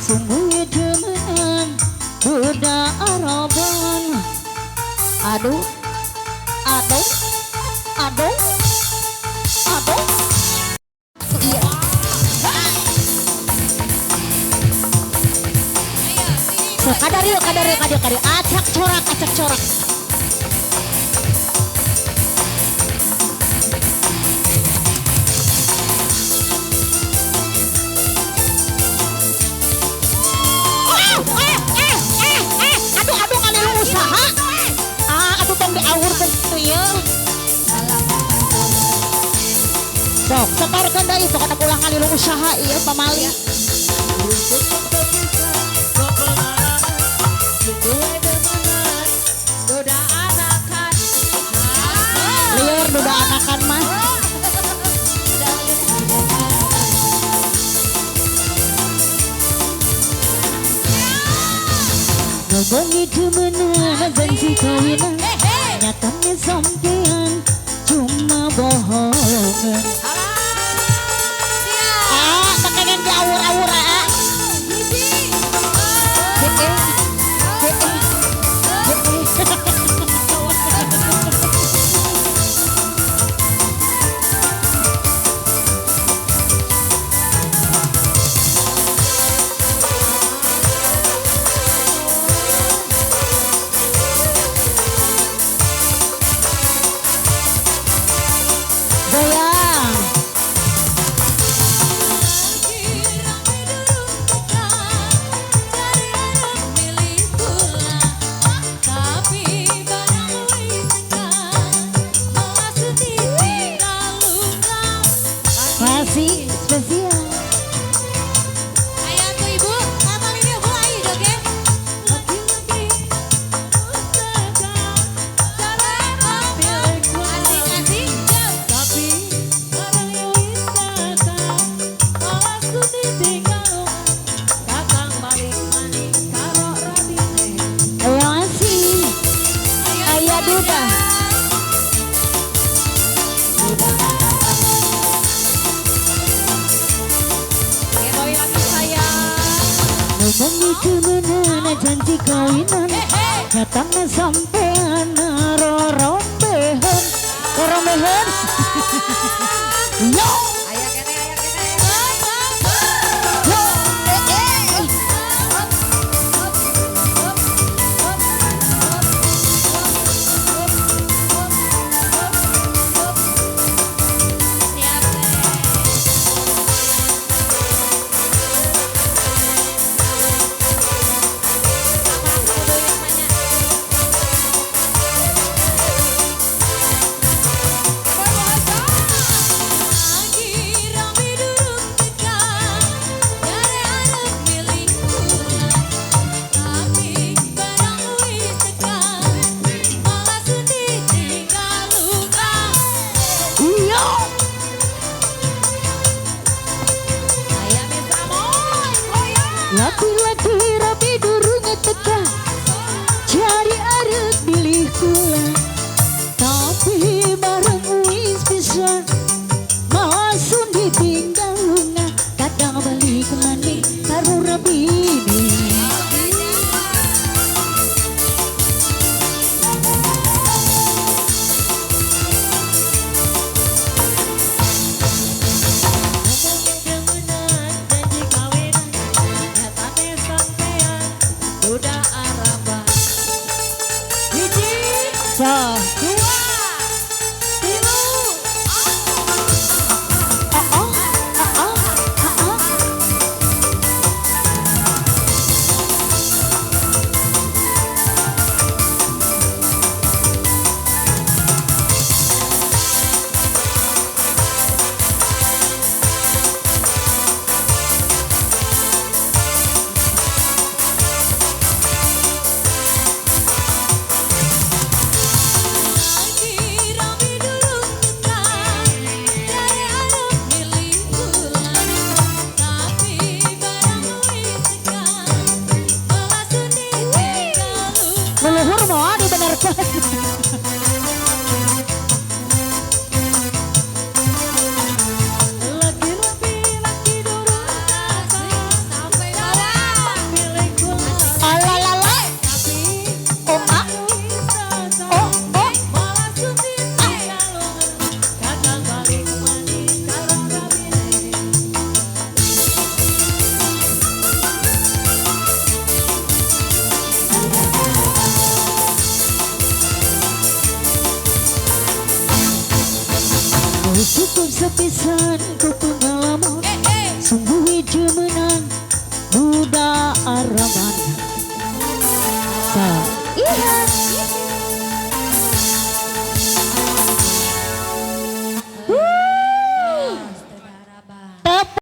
Sungguh demenan budak Araban. Aduh, aduh, aduh, aduh. Iya. So, kadar yuk. Acak corak. Aduh ngalilu usaha. Aduh tong diawur teh ya. Sok, sekarkan deui pokona ulah ngalilu usaha ieu pamali. Liur duda anakan mah. Ngomongin demenan janji kawinan, nyatanya sampean cuma bohongan. Pengen diawur-awur masih spesial. Ayo tuh ibu, ngapal ini ibu ayo dong ya. Asik-asik. Tapi orang yang wisata malah suti tinggal kakang balik maning karo rabine. Ayo asih, ayo duda. Ngomongin demenan janji kawinan, nyatanya sampean rorombehan. Yo. Ayo kene. Laki-laki rapi durungnya teka cari arek bilih kula, tapi bareng wis bisa langsung ditinggal lunga. Kadang balik maning karo rabine. Leluhur mau dibenarkan. Lagi rapi, lagi durung sampai bawah milikku. Alalala. Oh, ah. Oh, oh. Malah suti kalungan, kadang balik mani karang kabine. Oh, cukup sepisan ku pengalaman, sungguh hijau menang muda araman. Sa iya.